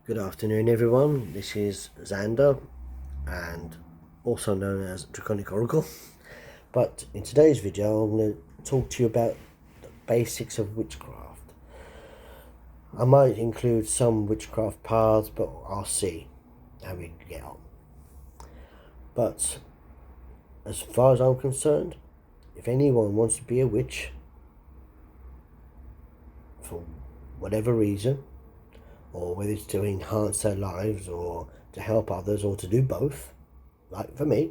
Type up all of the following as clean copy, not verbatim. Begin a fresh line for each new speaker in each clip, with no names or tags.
Good afternoon, everyone. This is Xander, and also known as Draconic Oracle. But in today's video, I'm going to talk to you about the basics of witchcraft. I might include some witchcraft paths, but I'll see how we get on. But as far as I'm concerned, if anyone wants to be a witch for whatever reason, or whether it's to enhance their lives or to help others or to do both, like for me,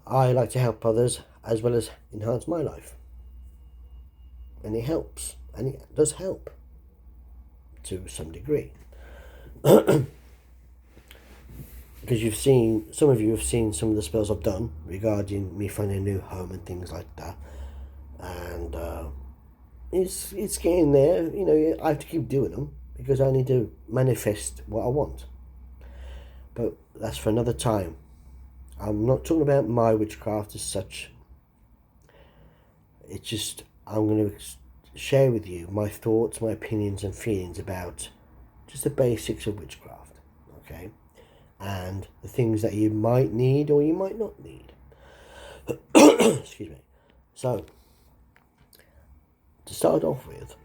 I like to help others as well as enhance my life. And it helps, and it does help to some degree. Because some of you have seen some of the spells I've done regarding me finding a new home and things like that. And it's getting there. You know, I have to keep doing them because I need to manifest what I want. But that's for another time. I'm not talking about my witchcraft as such. It's just I'm going to share with you my thoughts, my opinions and feelings about just the basics of witchcraft, okay? And the things that you might need or you might not need. Excuse me. So, to start off with,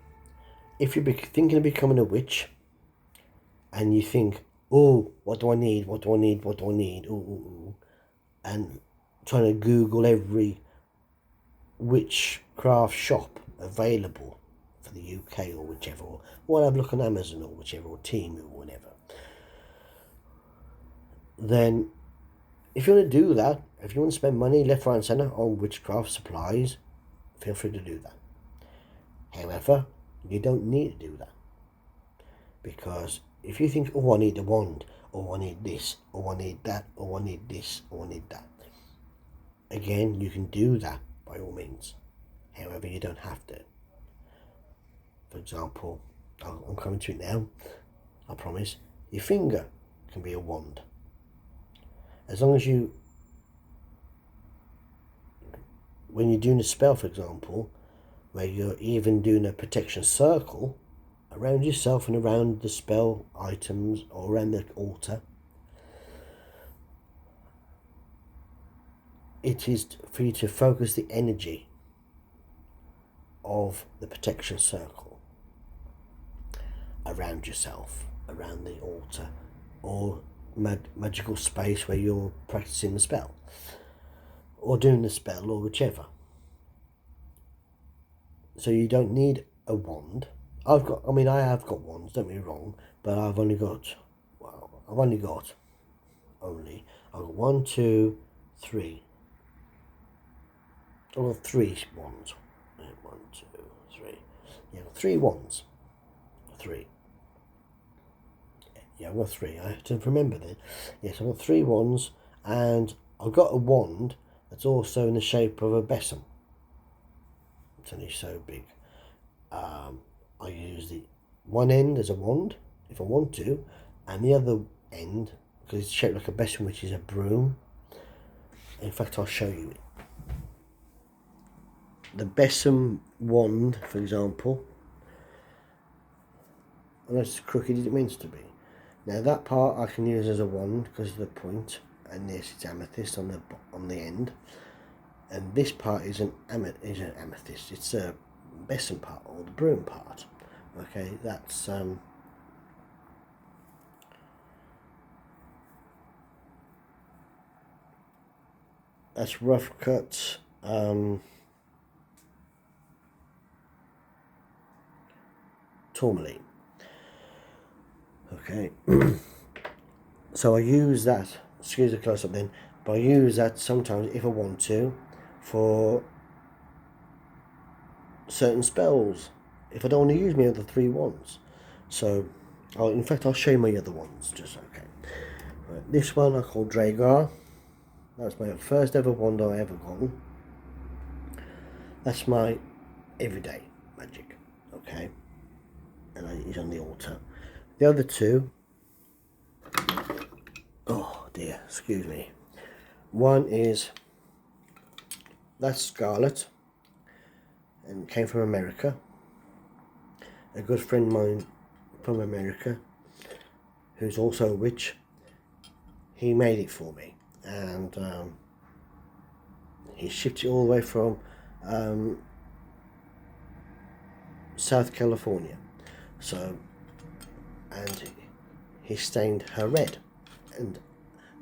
if you're thinking of becoming a witch and you think, oh, what do I need, what do I need, what do I need, ooh, and trying to Google every witchcraft shop available for the UK or whichever, or have a look on Amazon or whichever, or Team or whatever, then if you want to do that, if you want to spend money left, right and centre on witchcraft supplies, feel free to do that. However, you don't need to do that, because if you think, oh, I need a wand, or I need this, or I need that, or I need this, or I need that, again, you can do that by all means. However, you don't have to. For example, I'm coming to it now, I promise. Your finger can be a wand. As long as you, when you're doing a spell, for example, where you're even doing a protection circle around yourself and around the spell items or around the altar, it is for you to focus the energy of the protection circle around yourself, around the altar, or magical space where you're practicing the spell or doing the spell or whichever. So you don't need a wand. I have got wands, don't get me wrong, but I've only got I've got 1, 2, 3. I've got 3 wands. 1, 2, 3. Yeah, 3 wands. 3. Yeah, I've got 3. I have to remember then. Yes, I've got 3 wands, and I've got a wand that's also in the shape of a besom. It's only so big. I use the one end as a wand if I want to, and the other end, because it's shaped like a besom, which is a broom. In fact, I'll show you it. The besom wand, for example, unless it's crooked as it means to be. Now that part I can use as a wand because of the point, and this it's amethyst on the end, and this part is an amethyst. It's a besom part or the broom part. Okay, that's rough cut tourmaline. Okay, so I use that, excuse the close up then, but I use that sometimes if I want to for certain spells, if I don't want to use my other 3 wands. So in fact I'll show you my other ones just okay. Right, this one I call Dragar. That's my first ever wand I ever got. That's my everyday magic, okay, and it's on the altar. The other 2, oh dear, excuse me. One is, that's Scarlet, and came from America. A good friend of mine from America who's also a witch, he made it for me, and he shipped it all the way from South California. So, and he stained her red, and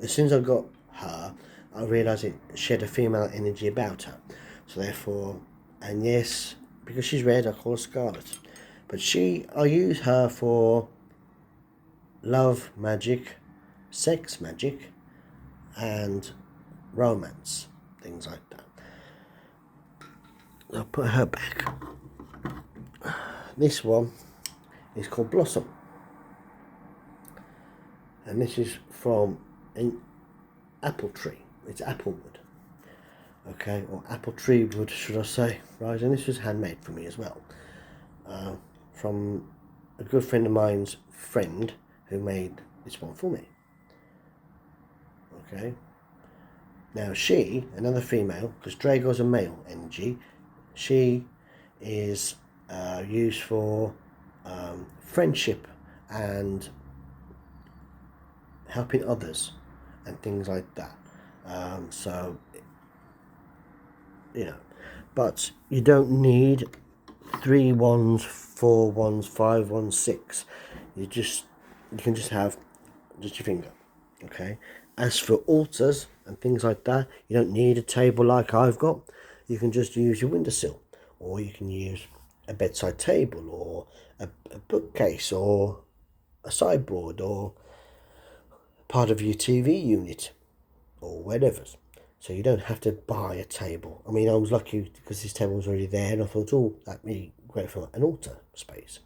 as soon as I got her, I realised she had a female energy about her. So therefore, and yes, because she's red, I call her Scarlet. But I use her for love magic, sex magic, and romance, things like that. I'll put her back. This one is called Blossom, and this is from an apple tree. It's apple wood, okay, or apple tree wood, should I say, right? And this was handmade for me as well, from a good friend of mine's friend who made this one for me. Okay. Now she, another female, because Drago's a male energy, she is used for friendship and helping others and things like that. So, you know, but you don't need 3 wands, 4 wands, 5 wands, 6. You can just have just your finger, okay? As for altars and things like that, you don't need a table like I've got. You can just use your windowsill, or you can use a bedside table, or a bookcase, or a sideboard, or part of your TV unit, or whatever. So you don't have to buy a table. I mean, I was lucky because this table was already there, and I thought, oh, that'd be great for an altar space.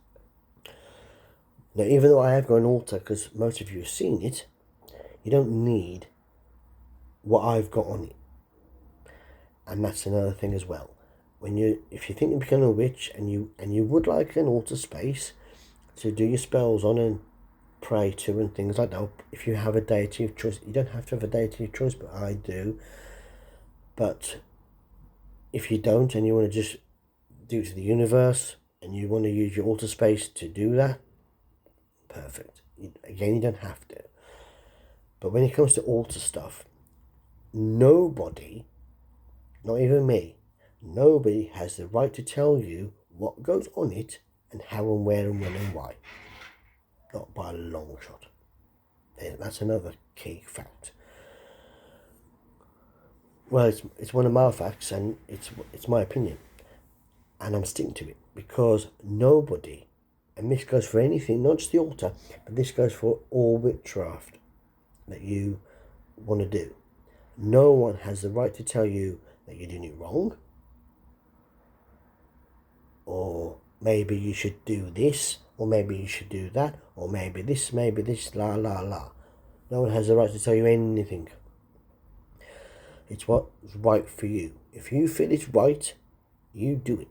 Now, even though I have got an altar, because most of you have seen it, you don't need what I've got on it. And that's another thing as well. If you think you're becoming a witch and you would like an altar space to do your spells on and pray to and things like that, if you have a deity of choice, you don't have to have a deity of choice, but I do. But if you don't and you want to just do it to the universe and you want to use your altar space to do that, perfect. Again, you don't have to. But when it comes to altar stuff, nobody, not even me, nobody has the right to tell you what goes on it and how and where and when and why. Not by a long shot. That's another key fact. Well, it's one of my facts, and it's my opinion, and I'm sticking to it, because nobody, and this goes for anything, not just the altar, but this goes for all witchcraft that you want to do. No one has the right to tell you that you're doing it wrong, or maybe you should do this, or maybe you should do that, or maybe this, la la la. No one has the right to tell you anything. It's what's right for you. If you feel it's right, you do it.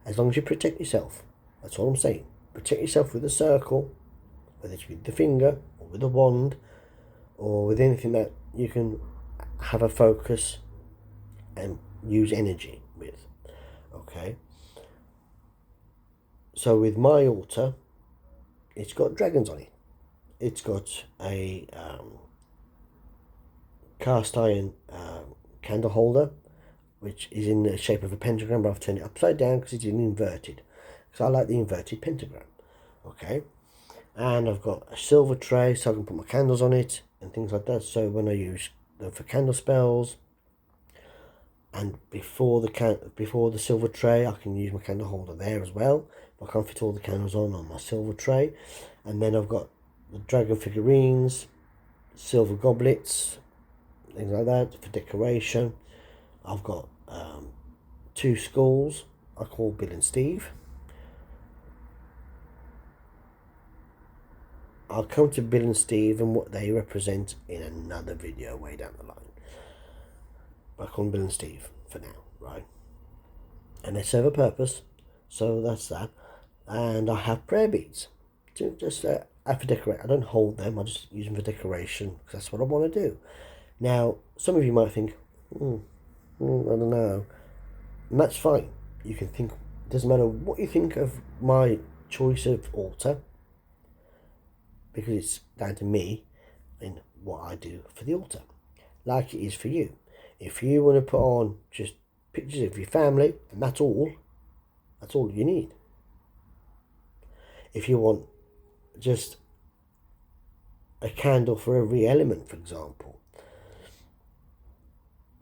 As long as you protect yourself. That's all I'm saying. Protect yourself with a circle, whether it's with the finger, or with a wand, or with anything that you can have a focus and use energy with. Okay? So with my altar, it's got dragons on it. It's got a cast iron candle holder, which is in the shape of a pentagram, but I've turned it upside down because it's inverted. Because I like the inverted pentagram. Okay? And I've got a silver tray so I can put my candles on it and things like that. So when I use them for candle spells, and before the silver tray, I can use my candle holder there as well. I can't fit all the candles on my silver tray. And then I've got the dragon figurines, silver goblets, things like that for decoration. I've got 2 skulls I call Bill and Steve. I'll come to Bill and Steve and what they represent in another video way down the line. But I call them Bill and Steve for now, right? And they serve a purpose, so that's that. And I have prayer beads to just for decorate. I don't hold them, I just use them for decoration because that's what I want to do. Now, some of you might think, I don't know. And that's fine. You can think, it doesn't matter what you think of my choice of altar. because it's down to me and what I do for the altar, like it is for you. If you want to put on just pictures of your family and that's all you need. If you want just a candle for every element, for example,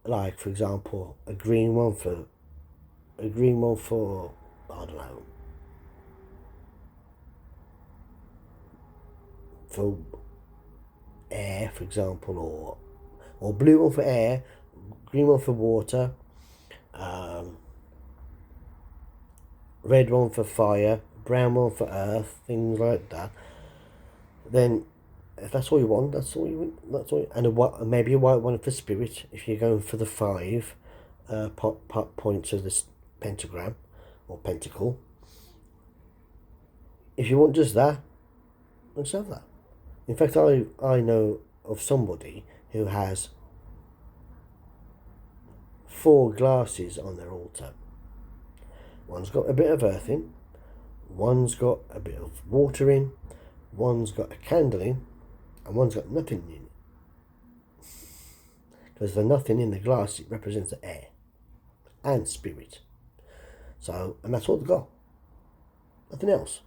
like for example a green one for I don't know, for air, for example, or blue one for air, green one for water, red one for fire, brown one for earth, things like that. Then, if that's all you want, that's all you want. That's all. And maybe a white one for spirit. If you're going for the 5 points of this pentagram or pentacle. If you want just that, let's have that. In fact, I know of somebody who has 4 glasses on their altar. One's got a bit of earth in, one's got a bit of water in, one's got a candle in, and one's got nothing in it. Because the nothing in the glass, it represents the air and spirit. So, and that's all they've got. Nothing else.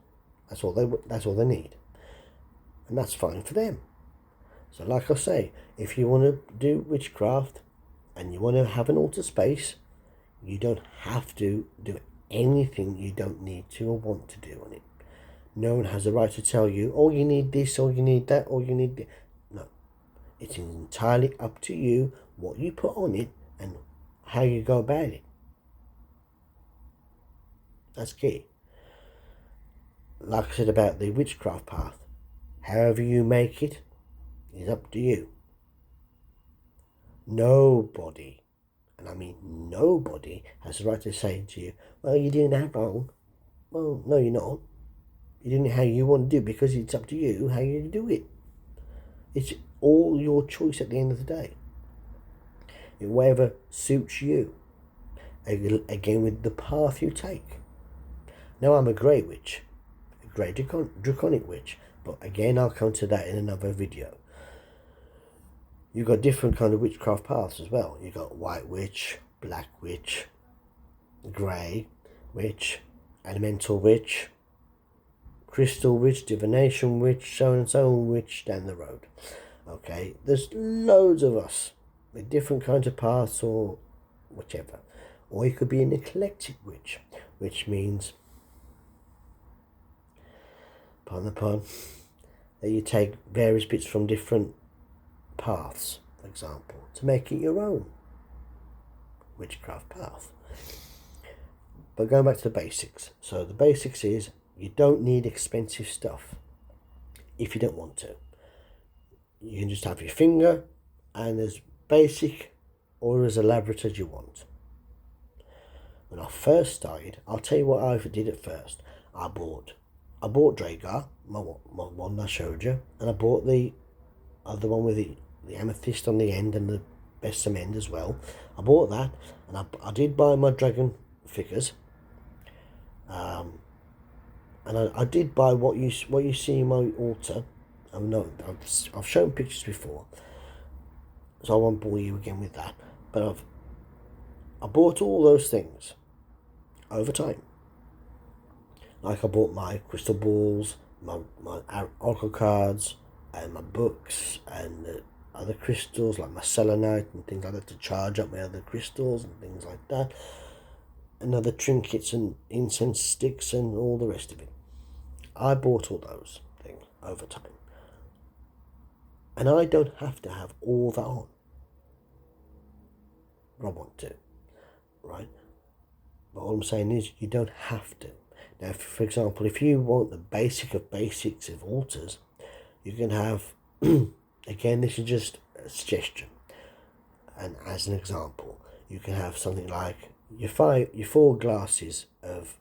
That's all they need. And that's fine for them. So like I say, if you want to do witchcraft and you want to have an altar space, you don't have to do anything you don't need to or want to do on it. No one has the right to tell you, oh, you need this, or you need that, or you need this. No. It's entirely up to you what you put on it and how you go about it. That's key. Like I said about the witchcraft path, however you make it is up to you. Nobody, and I mean nobody, has the right to say to you, well, you're doing that wrong. Well, no, you're not. You're doing it how you want to do it, because it's up to you how you do it. It's all your choice at the end of the day. Whatever suits you. Again, with the path you take. Now, I'm a grey witch, a grey draconic witch, but again, I'll come to that in another video. You've got different kind of witchcraft paths as well. You've got white witch, black witch, grey witch, elemental witch, crystal witch, divination witch, so and so witch down the road. Okay, there's loads of us with different kinds of paths or whichever. Or you could be an eclectic witch, which means, pardon the pun, that you take various bits from different paths, for example, to make it your own witchcraft path. But going back to the basics. So the basics is, you don't need expensive stuff if you don't want to. You can just have your finger and as basic or as elaborate as you want. When I first started, I'll tell you what I did at first. I bought Dragar, my one I showed you, and I bought the other one with the amethyst on the end and the besom end as well. I bought that, and I did buy my dragon figures. And I did buy what you see in my altar. I've shown pictures before, so I won't bore you again with that. But I bought all those things over time. Like I bought my crystal balls, my oracle cards, and my books, and the other crystals like my selenite and things like that to charge up my other crystals and things like that. And other trinkets and incense sticks and all the rest of it. I bought all those things over time. And I don't have to have all that on. But I want to, right? But all I'm saying is, you don't have to. Now, for example, if you want the basic of basics of altars, you can have, again, this is just a suggestion. And as an example, you can have something like your 4 glasses of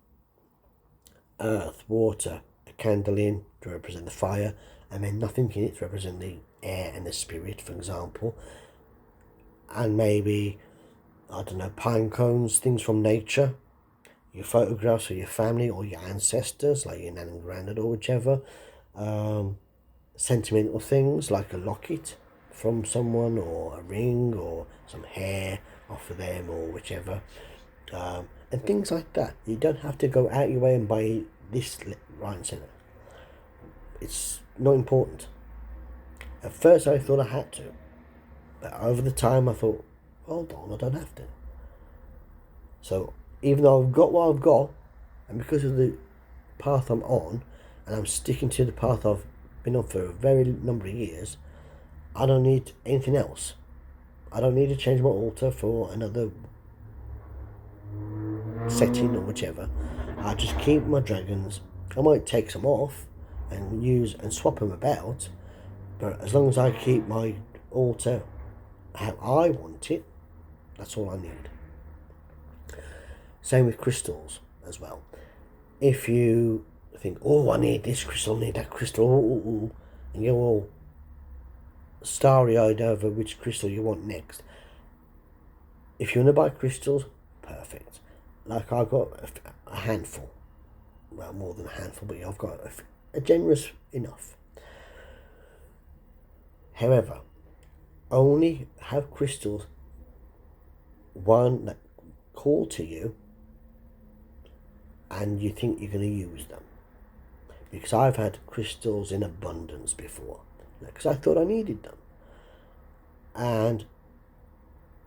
earth, water, a candle in to represent the fire, and then nothing in it to represent the air and the spirit, for example. And maybe, I don't know, pine cones, things from nature, your photographs of your family or your ancestors, like your nan and granddad or whichever, sentimental things like a locket from someone, or a ring, or some hair off of them, or whichever, and things like that. You don't have to go out your way and buy this right and centre. It's not important. At first I thought I had to, but over the time I thought, hold on, I don't have to. So even though I've got what I've got, and because of the path I'm on, and I'm sticking to the path I've been on for a very number of years, I don't need anything else. I don't need to change my altar for another setting or whichever. I just keep my dragons. I might take some off and use and swap them about, but as long as I keep my altar how I want it, that's all I need. Same with crystals as well. If you think, oh, I need this crystal, I need that crystal, and you're all starry-eyed over which crystal you want next, if you want to buy crystals, perfect. Like I've got a handful, well, more than a handful, but I've got a generous enough. However, only have crystals, one that call to you and you think you're going to use them. Because I've had crystals in abundance before, because I thought I needed them. And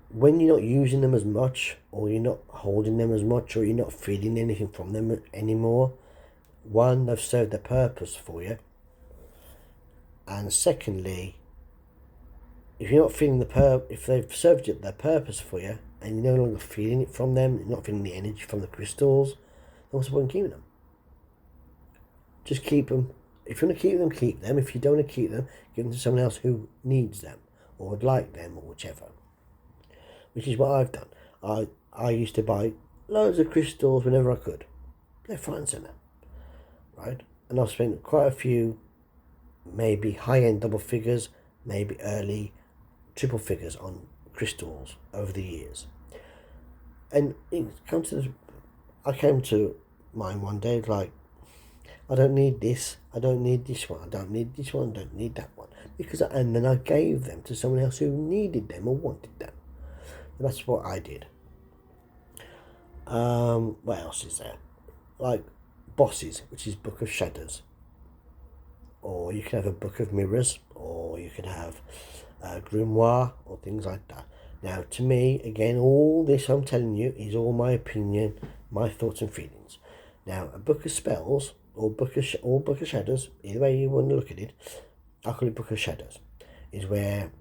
when you're not using them as much, or you're not holding them as much, or you're not feeling anything from them anymore, one, they've served their purpose for you. And secondly, if you're not feeling if they've served their purpose for you, and you're no longer feeling it from them, you're not feeling the energy from the crystals, then what's the point in keeping them? Just keep them. If you want to keep them, keep them. If you don't want to keep them, give them to someone else who needs them, or would like them, or whichever. Which is what I've done. I used to buy loads of crystals whenever I could, left, right and centre, right? And I've spent quite a few, maybe high-end double figures, maybe early triple figures on crystals over the years. And I came to mine one day, like, I don't need this, I don't need this one, I don't need this one, I don't need that one. And then I gave them to someone else who needed them or wanted them. And that's what I did. What else is there? Like Bosses, which is Book of Shadows. Or you can have a Book of Mirrors, or you can have a Grimoire, or things like that. Now, to me, again, all this I'm telling you is all my opinion, my thoughts and feelings. Now, a Book of Spells, or Book of Shadows, either way you want to look at it, I call it Book of Shadows, is where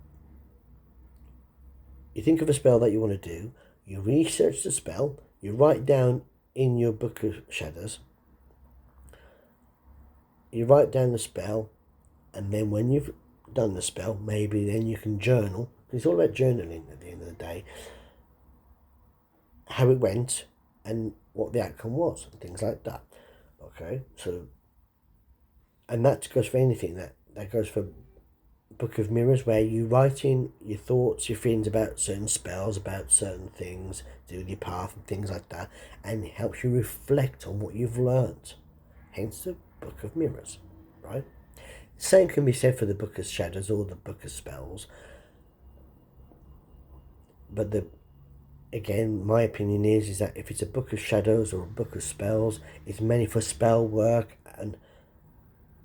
you think of a spell that you want to do, you research the spell, you write down in your Book of Shadows, you write down the spell, and then when you've done the spell, maybe then you can journal. It's all about journaling at the end of the day, how it went and what the outcome was, and things like that. Okay, so, and that goes for anything, that goes for Book of Mirrors, where you write in your thoughts, your feelings about certain spells, about certain things, do with your path and things like that, and it helps you reflect on what you've learnt. Hence the Book of Mirrors, right? Same can be said for the Book of Shadows or the Book of Spells. But again, my opinion is that if it's a Book of Shadows or a Book of Spells, it's mainly for spell work and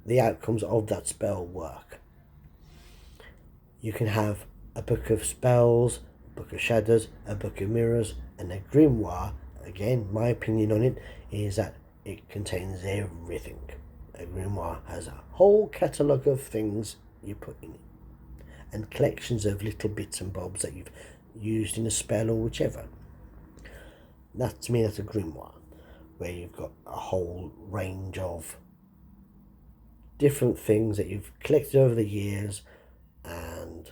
the outcomes of that spell work. You can have a Book of Spells, a Book of Shadows, a Book of Mirrors, and a Grimoire. Again, my opinion on it is that it contains everything. A Grimoire has a whole catalogue of things you put in it, and collections of little bits and bobs that you've used in a spell or whichever. That, to me, that's a Grimoire, where you've got a whole range of different things that you've collected over the years, and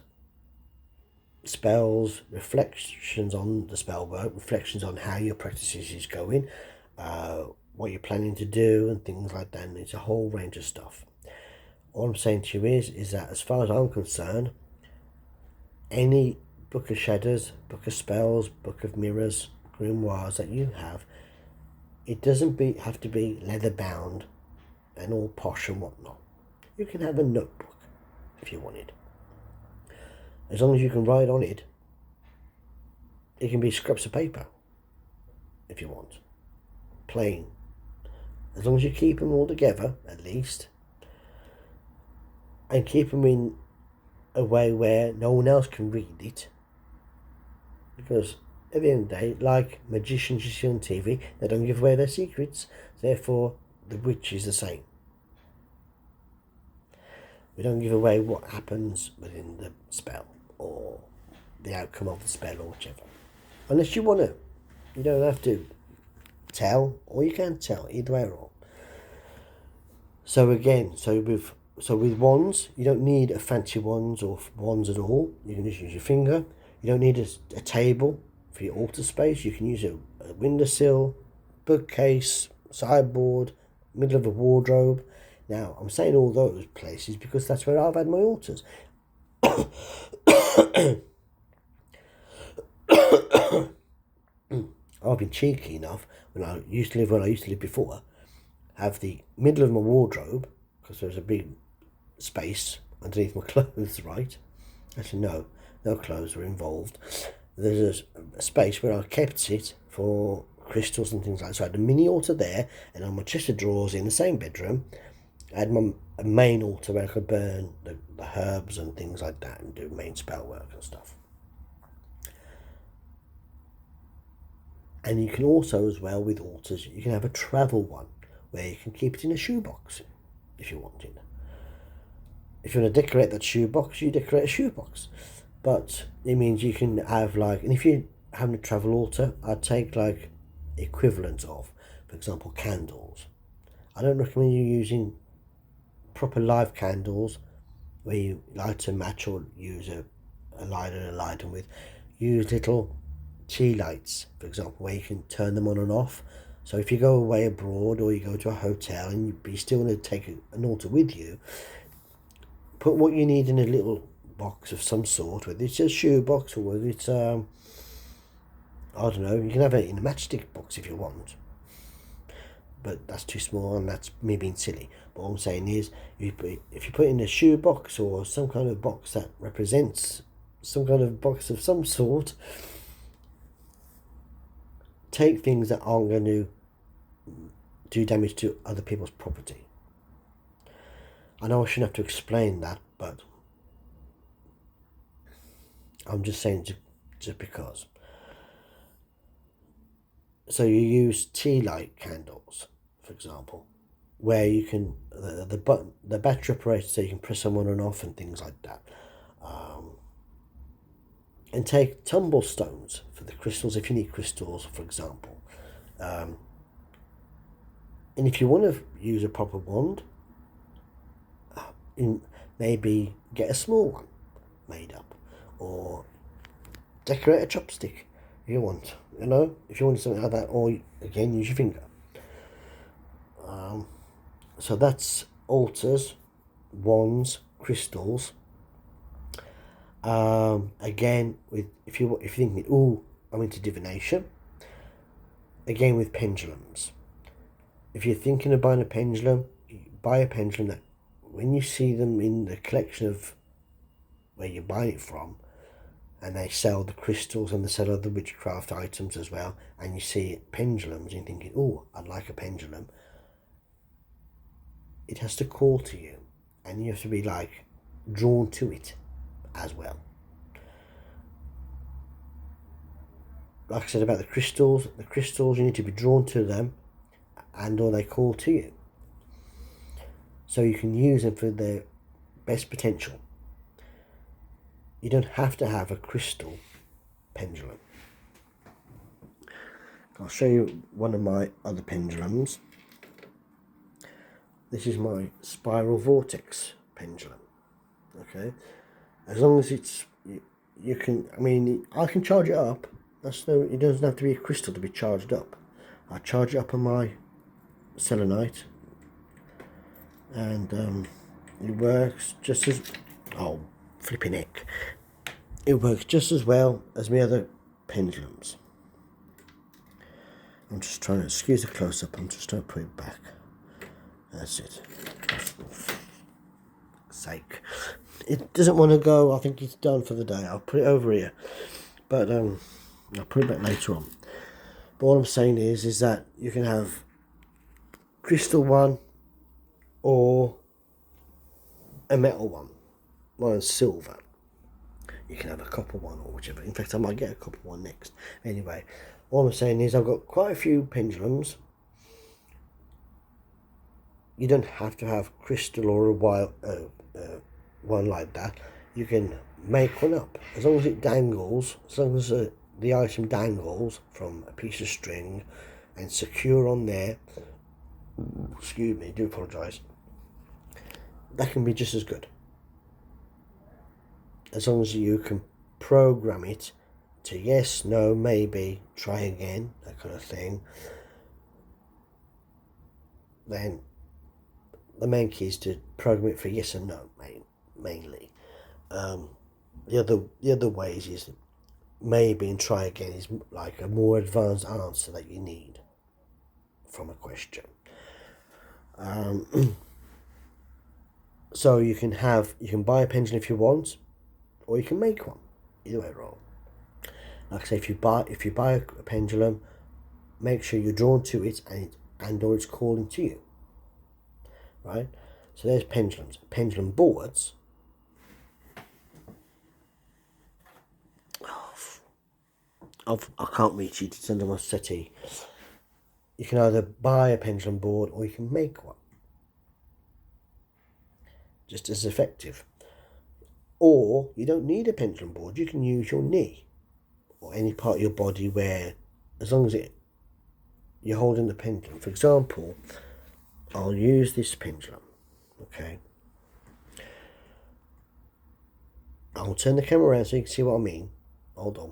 spells, reflections on the spell work, reflections on how your practices is going, what you're planning to do, and things like that. And it's a whole range of stuff. All I'm saying to you is that as far as I'm concerned, any Book of Shadows, Book of Spells, Book of Mirrors, Grimoires that you have, it doesn't have to be leather bound and all posh and whatnot. You can have a notebook. if you wanted. As long as you can write on it, it can be scraps of paper if you want. Plain. As long as you keep them all together, at least, and keep them in a way where no one else can read it. Because at the end of the day, like magicians you see on TV, they don't give away their secrets. Therefore, the witch is the same. We don't give away what happens within the spell or the outcome of the spell or whichever. Unless you want to. You don't have to tell, or you can tell, either way or all. So again, so with wands, you don't need a fancy wands or wands at all. You can just use your finger. You don't need a table for your altar space. You can use a windowsill, bookcase, sideboard, middle of a wardrobe. Now, I'm saying all those places because that's where I've had my altars. I've been cheeky enough, when I used to live before, have the middle of my wardrobe, because there's a big space underneath my clothes, right? Actually, no clothes were involved. There's a space where I kept it for crystals and things like that. So I had a mini altar there, and on my chest of drawers in the same bedroom, I had a main altar where I could burn the herbs and things like that and do main spell work and stuff. And you can also, as well, with altars, you can have a travel one where you can keep it in a shoebox if you want it. If you want to decorate that shoebox, you decorate a shoebox. But it means you can have and if you're having a travel altar, I'd take equivalent of, for example, candles. I don't recommend you using proper live candles where you light a match or use a lighter and light them with. Use little tea lights, for example, where you can turn them on and off. So if you go away abroad or you go to a hotel and you still want to take an altar with you, put what you need in a little box of some sort, whether it's a shoe box or whether it's I don't know, you can have it in a matchstick box if you want, but that's too small and that's me being silly. But what I'm saying is, if you put it in a shoe box or some kind of box that represents some kind of box of some sort, take things that aren't going to do damage to other people's property. I know I shouldn't have to explain that, but I'm just saying just because. So you use tea light candles, for example, where you can the battery operated, so you can press them on and off and things like that. And take tumble stones for the crystals if you need crystals, for example. And if you want to use a proper wand, maybe get a small one made up, or decorate a chopstick if you want. If you want something like that, or again use your finger. So that's altars, wands, crystals. Again, if you're thinking, I'm into divination. Again, with pendulums. If you're thinking of buying a pendulum, buy a pendulum that, when you see them in the collection of where you're buying it from, and they sell the crystals and they sell other witchcraft items as well, and you see pendulums and you're thinking, I'd like a pendulum, it has to call to you, and you have to be drawn to it as well. Like I said about the crystals you need to be drawn to them, and or they call to you, so you can use them for their best potential. You don't have to have a crystal pendulum. I'll show you one of my other pendulums. This is my spiral vortex pendulum. Okay, as long as it's you can. I can charge it up. It doesn't have to be a crystal to be charged up. I charge it up on my selenite, and it works just as flipping heck. It works just as well as my other pendulums. I'm just trying to excuse the close up. I'm just trying to put it back. That's it. fuck's sake. It doesn't want to go. I think it's done for the day. I'll put it over here. But I'll put it back later on. But all I'm saying is that you can have crystal one or a metal one. Mine's silver. You can have a copper one or whichever. In fact, I might get a copper one next. Anyway, all I'm saying is I've got quite a few pendulums. You don't have to have crystal or a wild one like that. You can make one up. As long as it dangles, as long as the item dangles from a piece of string and secure on there. Excuse me, I do apologise. That can be just as good. As long as you can program it to yes, no, maybe, try again, that kind of thing. Then the main key is to program it for yes and no, mainly. The other ways is maybe and try again is like a more advanced answer that you need from a question. So you can buy a pendulum if you want, or you can make one. Either way wrong. Like I say, if you buy a pendulum, make sure you're drawn to it and or it's calling to you. Right? So there's pendulums. Pendulum boards. I can't reach it. It's under my settee. You can either buy a pendulum board or you can make one. Just as effective. Or you don't need a pendulum board. You can use your knee or any part of your body where, as long as you're holding the pendulum. For example, I'll use this pendulum. Okay. I'll turn the camera around so you can see what I mean. Hold on.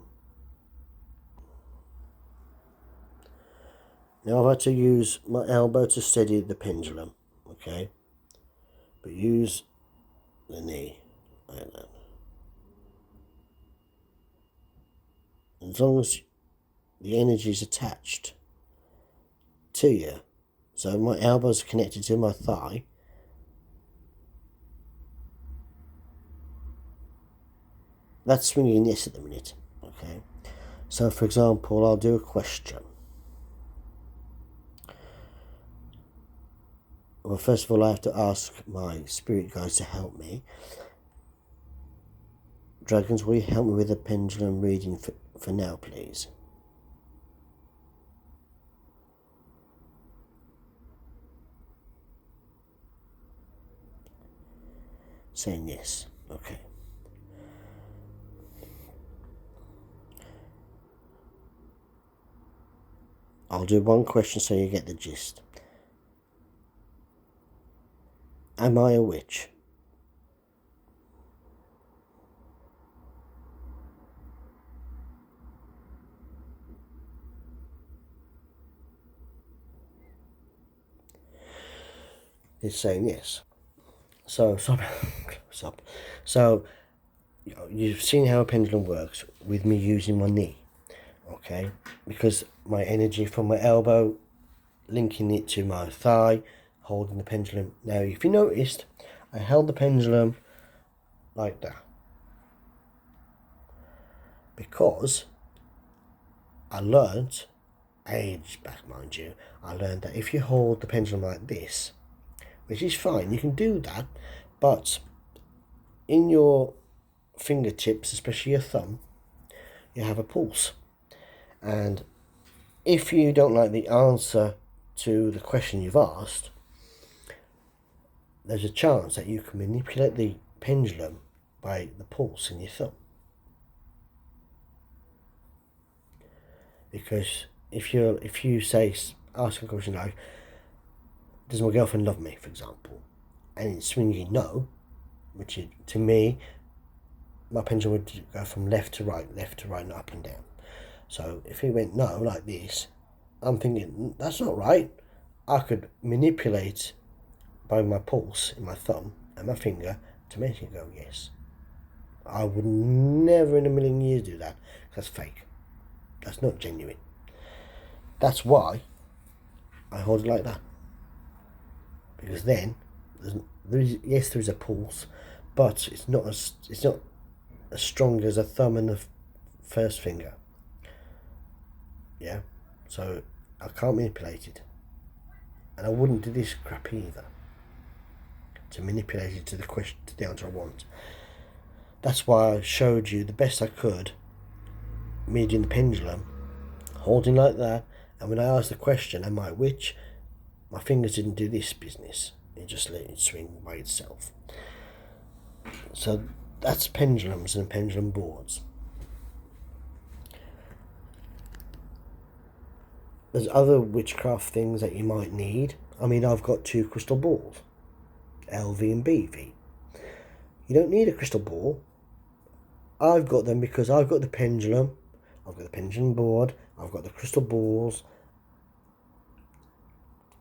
Now I've had to use my elbow to steady the pendulum. Okay. But use the knee like that. As long as the energy is attached to you, so my elbow's connected to my thigh, that's swinging this at the minute. Okay, so for example, I'll do a question. Well, first of all, I have to ask my spirit guides to help me. Dragons, will you help me with a pendulum reading for now, please? Saying yes. Okay. I'll do one question so you get the gist. Am I a witch? It's saying yes. So you've seen how a pendulum works with me using my knee, okay? Because my energy from my elbow, linking it to my thigh, holding the pendulum. Now, if you noticed, I held the pendulum like that because I learnt, age back mind you, I learned that if you hold the pendulum like this, which is fine, you can do that, but in your fingertips, especially your thumb, you have a pulse. And if you don't like the answer to the question you've asked, there's a chance that you can manipulate the pendulum by the pulse in your thumb. Because if you say, ask a question like, does my girlfriend love me, for example, and it's swinging no, which is, to me, my pendulum would go from left to right, and up and down. So if it went no like this, I'm thinking that's not right. I could manipulate by my pulse in my thumb and my finger to make it go yes. I would never in a million years do that. That's fake. That's not genuine. That's why I hold it like that. Because then There is a pulse, but it's not as strong as a thumb and the first finger. Yeah, so I can't manipulate it, and I wouldn't do this crap either to manipulate it to the question, to the answer I want. That's why I showed you the best I could, me doing the pendulum, holding like that, and when I asked the question, am I a witch, my fingers didn't do this business. It just let it swing by itself. So that's pendulums and pendulum boards. There's other witchcraft things that you might need. I mean, I've got 2 crystal balls, LV and BV. You don't need a crystal ball. I've got them because I've got the pendulum, I've got the pendulum board, I've got the crystal balls,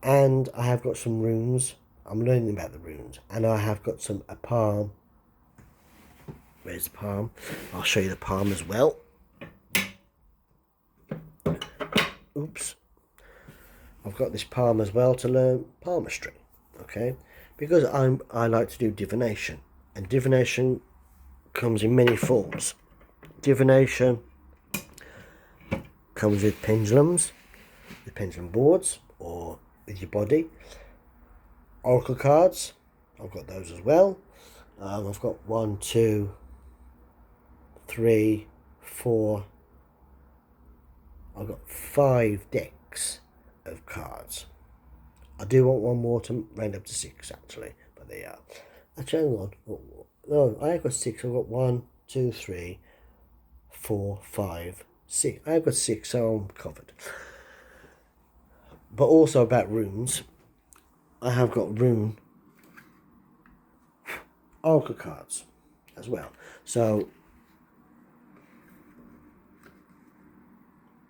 and I have got some runes. I'm learning about the runes, and I have got a palm. Where's the palm? I'll show you the palm as well. Oops. I've got this palm as well to learn palmistry, okay? Because I like to do divination, and divination comes in many forms. Divination comes with pendulums, with pendulum boards, or with your body. Oracle cards, I've got those as well. I've got 1, 2, 3, 4. I've got 5 decks of cards. I do want one more to round up to 6 actually, but they are. Actually, hang on. No, I have got 6. I've got 1, 2, 3, 4, 5, 6. I have got 6, so I'm covered. But also about runes, I have got rune oracle cards as well. So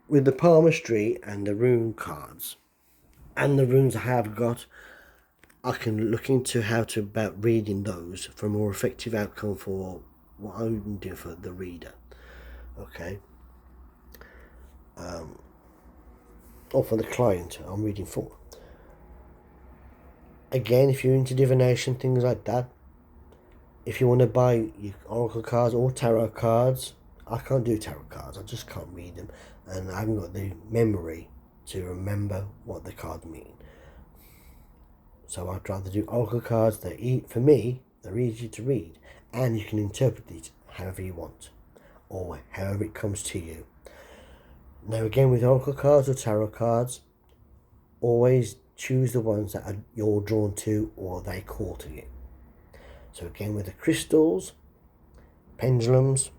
with the palmistry and the rune cards and the runes I have got, I can look into how to about reading those for a more effective outcome for what I'm doing for the reader. Okay. Or for the client I'm reading for. Again, if you're into divination, things like that, if you want to buy your oracle cards or tarot cards, I can't do tarot cards, I just can't read them, and I haven't got the memory to remember what the cards mean. So I'd rather do oracle cards. For me, they're easy to read, and you can interpret it however you want, or however it comes to you. Now again, with oracle cards or tarot cards, always choose the ones that you're drawn to or they call to you. So again, with the crystals, pendulums,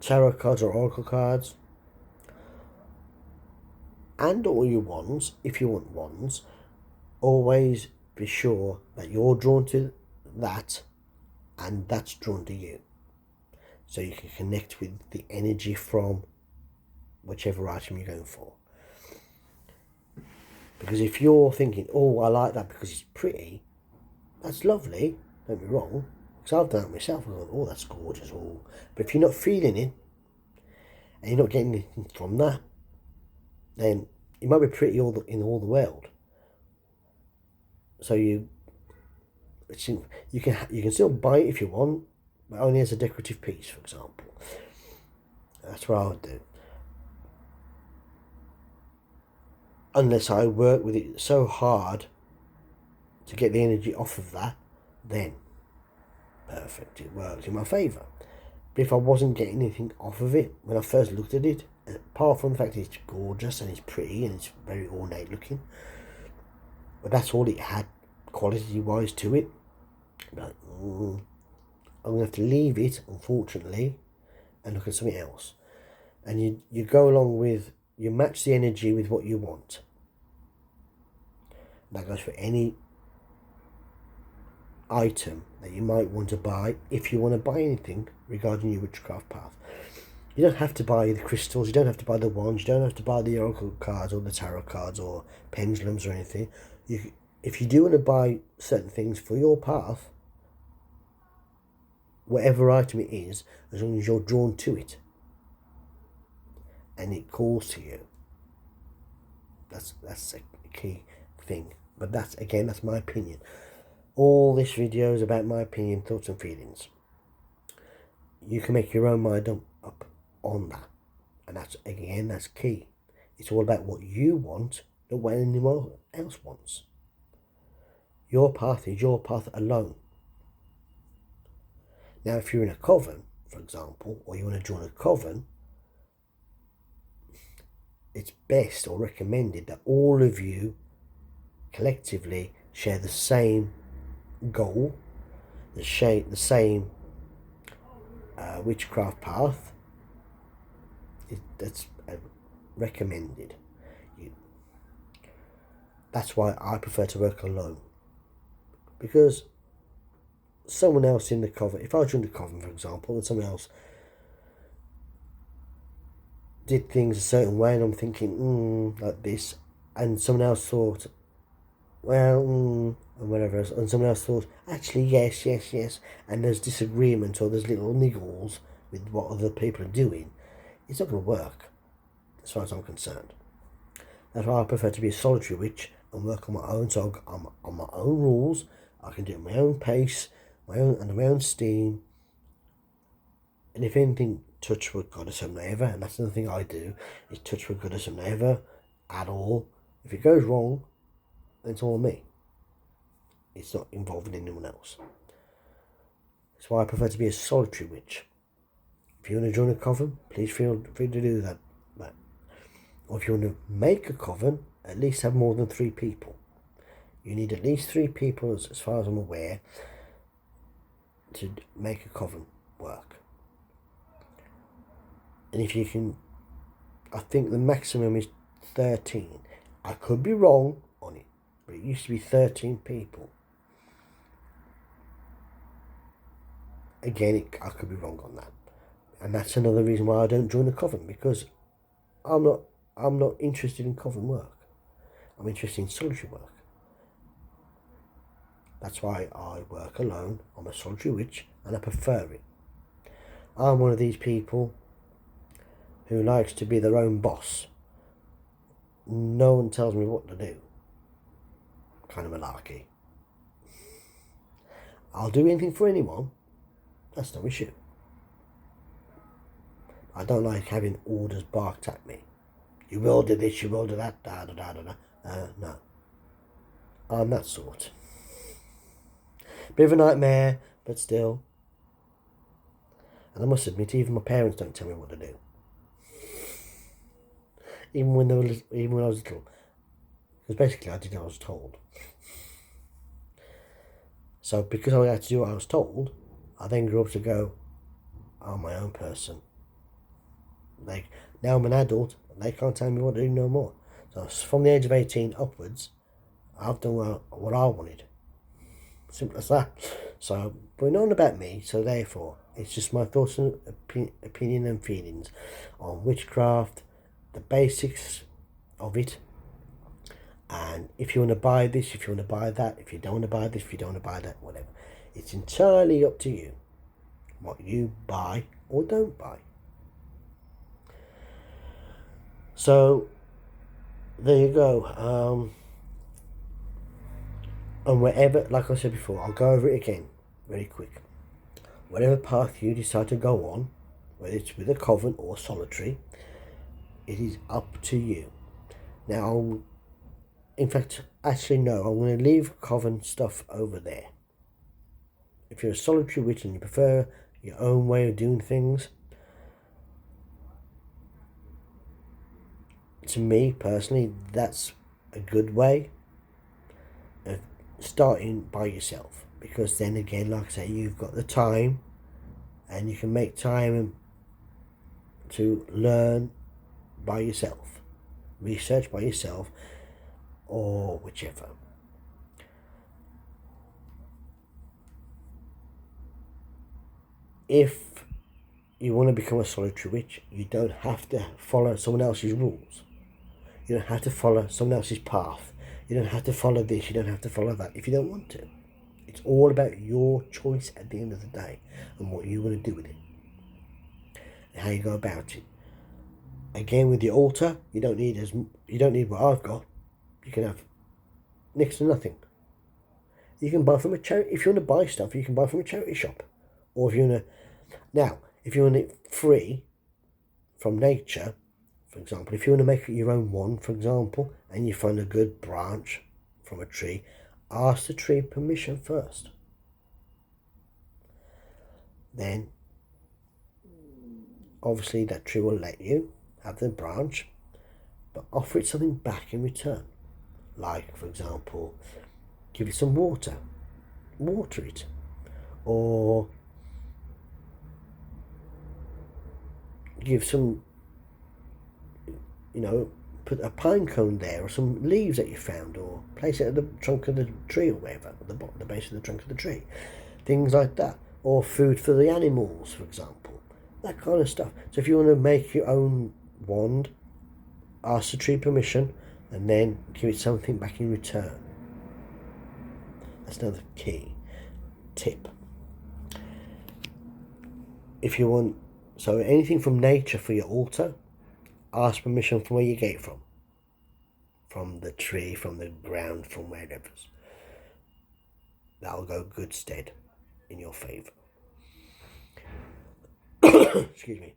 tarot cards or oracle cards, and all your wands, if you want wands, always be sure that you're drawn to that and that's drawn to you. So you can connect with the energy from whichever item you're going for. Because if you're thinking, oh, I like that because it's pretty, that's lovely, don't be wrong, because I've done it myself. I've gone, oh, that's gorgeous. Oh. But if you're not feeling it, and you're not getting anything from that, then it might be pretty in all the world. So you can still buy it if you want, but only as a decorative piece, for example. That's what I would do. Unless I work with it so hard to get the energy off of that, then perfect, it works in my favour. But if I wasn't getting anything off of it when I first looked at it, apart from the fact that it's gorgeous and it's pretty and it's very ornate looking, but that's all it had quality wise to it, like, I'm going to have to leave it, unfortunately, and look at something else. And you go along with, you match the energy with what you want. That goes for any item that you might want to buy, if you want to buy anything regarding your witchcraft path. You don't have to buy the crystals, you don't have to buy the wands, you don't have to buy the oracle cards or the tarot cards or pendulums or anything. If you do want to buy certain things for your path, whatever item it is, as long as you're drawn to it and it calls to you, that's a key thing. But that's my opinion. All this video is about my opinion, thoughts and feelings. You can make your own mind up on that. And that's key. It's all about what you want, not what anyone else wants. Your path is your path alone. Now, if you're in a coven, for example, or you want to join a coven, it's best or recommended that all of you collectively share the same goal, the same witchcraft path. That's recommended. That's why I prefer to work alone, because someone else in the coven, if I joined a coven, for example, and someone else did things a certain way, and I'm thinking, like this, and someone else thought, well, and whatever else, and someone else thought, actually, yes, and there's disagreement or there's little niggles with what other people are doing, it's not going to work, as far as I'm concerned. That's why I prefer to be a solitary witch and work on my own, so I'm on my own rules. I can do it at my own pace, my own steam. And if anything, touch wood, goddess of never, and that's another thing I do, is touch wood, goddess of never, at all. If it goes wrong, then it's all me. It's not involving anyone else. That's why I prefer to be a solitary witch. If you want to join a coven, please feel free to do that. Or if you want to make a coven, at least have more than 3 people. You need at least 3 people, as far as I'm aware, to make a coven work. And if you can, I think the maximum is 13. I could be wrong on it, but it used to be 13 people. Again, I could be wrong on that. And that's another reason why I don't join a coven, because I'm not interested in coven work. I'm interested in solitary work. That's why I work alone. I'm a solitary witch, and I prefer it. I'm one of these people who likes to be their own boss. No one tells me what to do. Kind of malarkey. I'll do anything for anyone. That's no issue. I don't like having orders barked at me. You will do this, you will do that, no. I'm that sort. Bit of a nightmare, but still. And I must admit, even my parents don't tell me what to do. Even when I was little. Because basically I did what I was told. So because I had to do what I was told, I then grew up to go, I'm my own person. Now I'm an adult, and they can't tell me what to do no more. So from the age of 18 upwards, I've done what I wanted. Simple as that. So, but not about me, so therefore, it's just my thoughts and opinion and feelings on witchcraft, the basics of it. And if you want to buy this, if you want to buy that, if you don't want to buy this, if you don't want to buy that, whatever. It's entirely up to you what you buy or don't buy. So, there you go. And wherever, like I said before, I'll go over it again, very quick. Whatever path you decide to go on, whether it's with a coven or solitary, it is up to you. Now, in fact, actually no, I'm going to leave coven stuff over there. If you're a solitary witch and you prefer your own way of doing things, to me personally, that's a good way of starting by yourself, because then again, like I say, you've got the time and you can make time to learn by yourself, research by yourself, or whichever. If you want to become a solitary witch, you don't have to follow someone else's rules. You don't have to follow someone else's path. You don't have to follow this, you don't have to follow that if you don't want to. It's all about your choice at the end of the day and what you want to do with it and how you go about it. Again, with the altar, you don't need what I've got. You can have next to nothing. You can buy from a charity. If you want to buy stuff, you can buy from a charity shop. Or if you want to... Now, if you want it free from nature, for example, if you want to make your own wand, for example, and you find a good branch from a tree, ask the tree permission first. Then, obviously, that tree will let you have the branch, but offer it something back in return. Like, for example, give it some water it, or give some, put a pine cone there, or some leaves that you found, or place it at the trunk of the tree, or wherever, at the base of the trunk of the tree, things like that, or food for the animals, for example, that kind of stuff. So if you want to make your own wand, ask the tree permission, and then give it something back in return. That's another key tip. If you want, so anything from nature for your altar, ask permission from where you get it from the tree, from the ground, from wherever. That'll go good stead in your favour. Excuse me.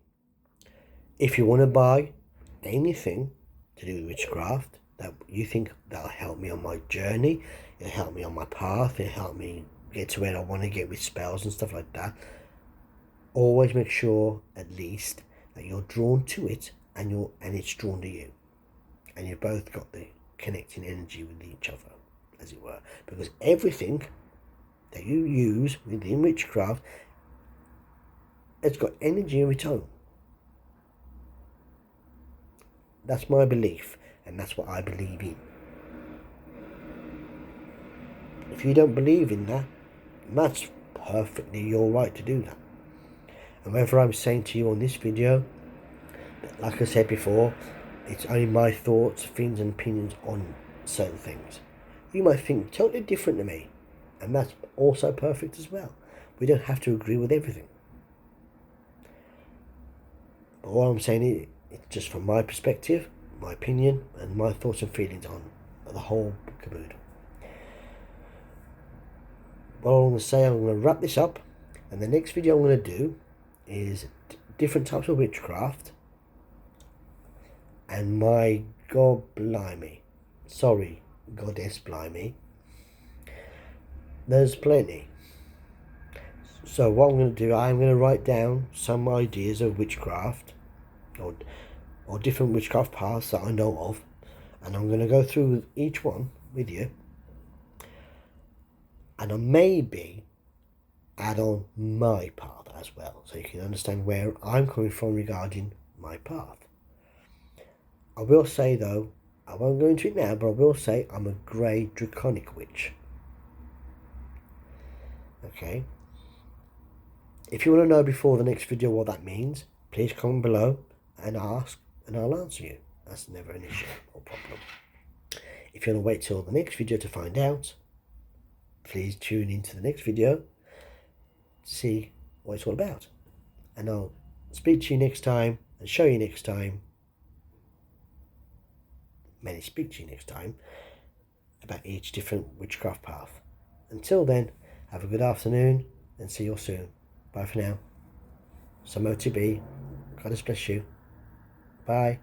If you want to buy anything to do with witchcraft that you think that'll help me on my journey, it'll help me on my path, it'll help me get to where I want to get with spells and stuff like that, always make sure at least that you're drawn to it and it's drawn to you, and you've both got the connecting energy with each other, as it were, because everything that you use within witchcraft, it's got energy of its own. That's my belief, and that's what I believe in. If you don't believe in that, that's perfectly your right to do that. And whether I'm saying to you on this video, like I said before, it's only my thoughts, feelings and opinions on certain things. You might think totally different to me, and that's also perfect as well. We don't have to agree with everything. But all I'm saying is, it's just from my perspective, my opinion, and my thoughts and feelings on the whole caboodle. Well, I'm going to say I'm going to wrap this up, and the next video I'm going to do is different types of witchcraft, and my God blimey, sorry, goddess blimey, there's plenty. So what I'm going to do, I'm going to write down some ideas of witchcraft, or different witchcraft paths that I know of, and I'm going to go through each one with you, and I maybe add on my path as well, so you can understand where I'm coming from regarding my path. I will say though, I won't go into it now, but I will say I'm a grey draconic witch. Okay. If you want to know before the next video what that means, please comment below and ask, and I'll answer you. That's never an issue or problem. If you want to wait till the next video to find out, please tune into the next video to see what it's all about. And I'll speak to you next time and show you next time, speak to you next time about each different witchcraft path. Until then, have a good afternoon and see you all soon. Bye for now. Some OTB. God bless you. Bye.